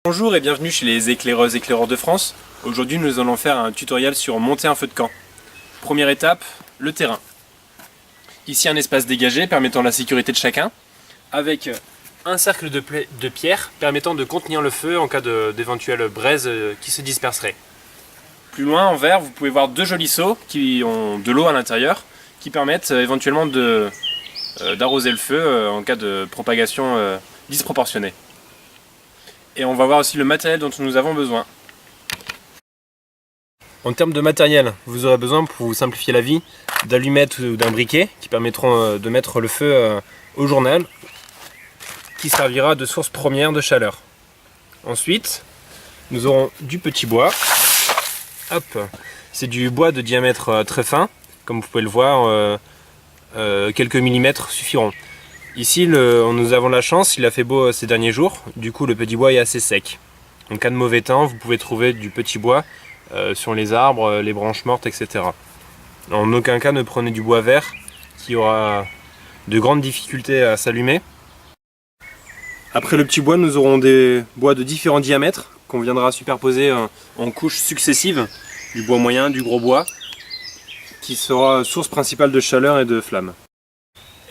Bonjour et bienvenue chez les éclaireuses éclaireurs de France. Aujourd'hui nous allons faire un tutoriel sur monter un feu de camp. Première étape, le terrain. Ici un espace dégagé permettant la sécurité de chacun, avec un cercle de pierre permettant de contenir le feu en cas d'éventuelles braises qui se disperseraient. Plus loin en vert vous pouvez voir deux jolis seaux qui ont de l'eau à l'intérieur qui permettent éventuellement d'arroser le feu en cas de propagation disproportionnée. Et on va voir aussi le matériel dont nous avons besoin. En termes de matériel, vous aurez besoin, pour vous simplifier la vie, d'allumettes ou d'un briquet qui permettront de mettre le feu au journal, qui servira de source première de chaleur. Ensuite, nous aurons du petit bois. Hop, c'est du bois de diamètre très fin, comme vous pouvez le voir, quelques millimètres suffiront. Ici, nous avons la chance, il a fait beau ces derniers jours, du coup le petit bois est assez sec. En cas de mauvais temps, vous pouvez trouver du petit bois sur les arbres, les branches mortes, etc. En aucun cas ne prenez du bois vert, qui aura de grandes difficultés à s'allumer. Après le petit bois, nous aurons des bois de différents diamètres, qu'on viendra superposer en couches successives, du bois moyen, du gros bois, qui sera source principale de chaleur et de flammes.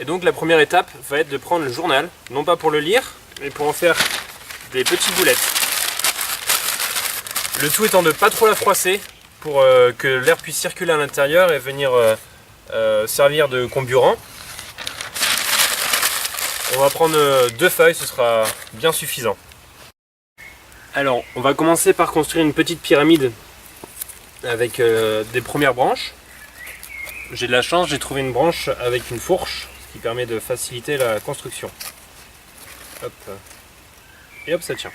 Et donc la première étape va être de prendre le journal, non pas pour le lire, mais pour en faire des petites boulettes. Le tout étant de ne pas trop la froisser pour que l'air puisse circuler à l'intérieur et venir servir de comburant. On va prendre deux feuilles, ce sera bien suffisant. Alors on va commencer par construire une petite pyramide avec des premières branches. J'ai de la chance, j'ai trouvé une branche avec une fourche qui permet de faciliter la construction. Hop. Et hop, ça tient.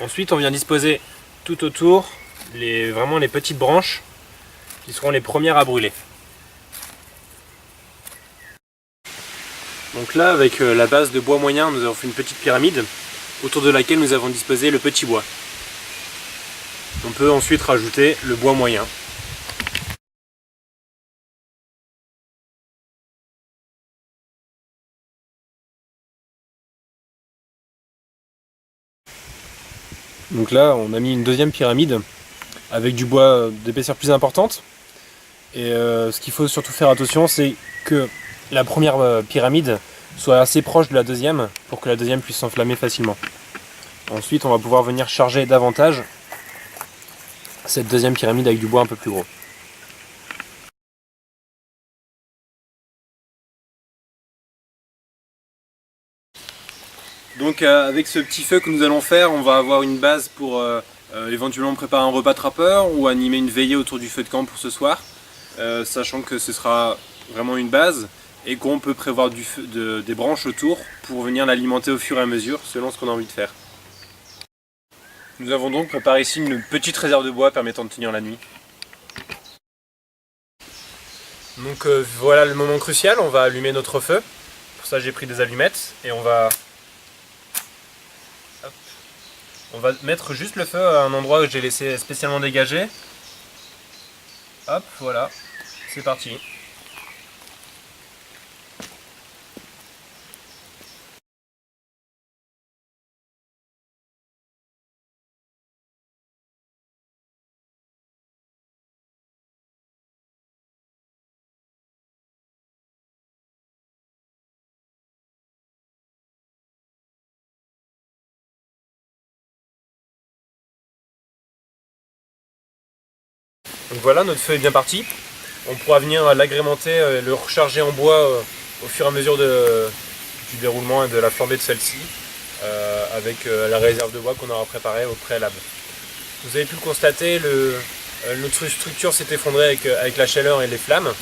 Ensuite, on vient disposer tout autour vraiment les petites branches qui seront les premières à brûler. Donc là, avec la base de bois moyen, nous avons fait une petite pyramide autour de laquelle nous avons disposé le petit bois. On peut ensuite rajouter le bois moyen. Donc là, on a mis une deuxième pyramide avec du bois d'épaisseur plus importante. Et ce qu'il faut surtout faire attention, c'est que la première pyramide soit assez proche de la deuxième pour que la deuxième puisse s'enflammer facilement. Ensuite, on va pouvoir venir charger davantage cette deuxième pyramide avec du bois un peu plus gros. Donc avec ce petit feu que nous allons faire, on va avoir une base pour éventuellement préparer un repas trappeur ou animer une veillée autour du feu de camp pour ce soir, sachant que ce sera vraiment une base et qu'on peut prévoir des branches autour pour venir l'alimenter au fur et à mesure selon ce qu'on a envie de faire. Nous avons donc préparé ici une petite réserve de bois permettant de tenir la nuit. Donc voilà le moment crucial, on va allumer notre feu. Pour ça j'ai pris des allumettes et on va mettre juste le feu à un endroit que j'ai laissé spécialement dégagé. Hop, voilà, c'est parti. Donc voilà, notre feu est bien parti. On pourra venir l'agrémenter, le recharger en bois au fur et à mesure du déroulement et de la flambée de celle-ci, avec la réserve de bois qu'on aura préparée au préalable. Vous avez pu le constater, notre structure s'est effondrée avec la chaleur et les flammes.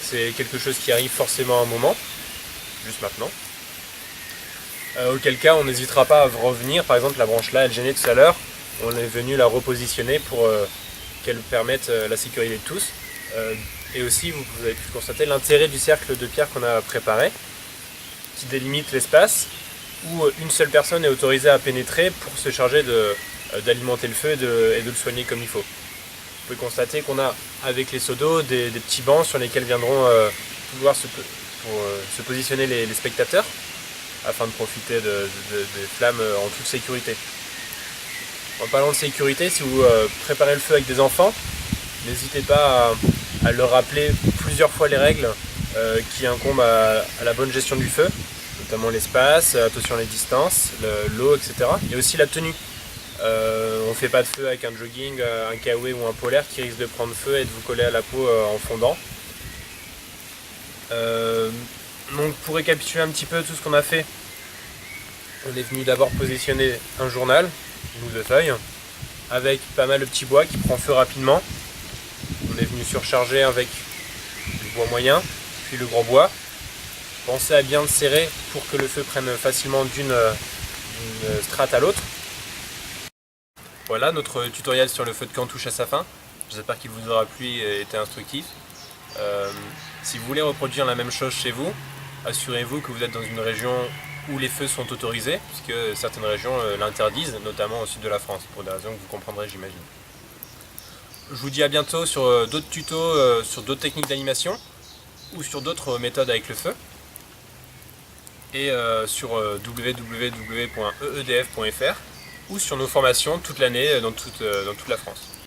C'est quelque chose qui arrive forcément à un moment, juste maintenant. Auquel cas on n'hésitera pas à revenir, par exemple la branche là elle gênait tout à l'heure, on est venu la repositionner pour qu'elle permette la sécurité de tous. Et aussi, vous avez pu constater l'intérêt du cercle de pierre qu'on a préparé, qui délimite l'espace où une seule personne est autorisée à pénétrer pour se charger d'alimenter le feu et de le soigner comme il faut. Vous pouvez constater qu'on a, avec les seaux d'eau, des petits bancs sur lesquels viendront pouvoir se positionner les spectateurs, afin de profiter des flammes en toute sécurité. En parlant de sécurité, si vous préparez le feu avec des enfants, n'hésitez pas à leur rappeler plusieurs fois les règles qui incombent à la bonne gestion du feu, notamment l'espace, attention les distances, l'eau, etc. Il y a aussi la tenue. On ne fait pas de feu avec un jogging, un kawaii ou un polaire qui risque de prendre feu et de vous coller à la peau en fondant. Donc pour récapituler un petit peu tout ce qu'on a fait, on est venu d'abord positionner un journal, une ou deux feuilles, avec pas mal de petits bois qui prend feu rapidement. On est venu surcharger avec du bois moyen, puis le gros bois. Pensez à bien le serrer pour que le feu prenne facilement d'une strate à l'autre. Voilà, notre tutoriel sur le feu de camp touche à sa fin. J'espère qu'il vous aura plu et été instructif. Si vous voulez reproduire la même chose chez vous, assurez-vous que vous êtes dans une région où les feux sont autorisés, puisque certaines régions l'interdisent, notamment au sud de la France, pour des raisons que vous comprendrez, j'imagine. Je vous dis à bientôt sur d'autres tutos, sur d'autres techniques d'animation, ou sur d'autres méthodes avec le feu, et sur www.eedf.fr, ou sur nos formations toute l'année dans toute la France.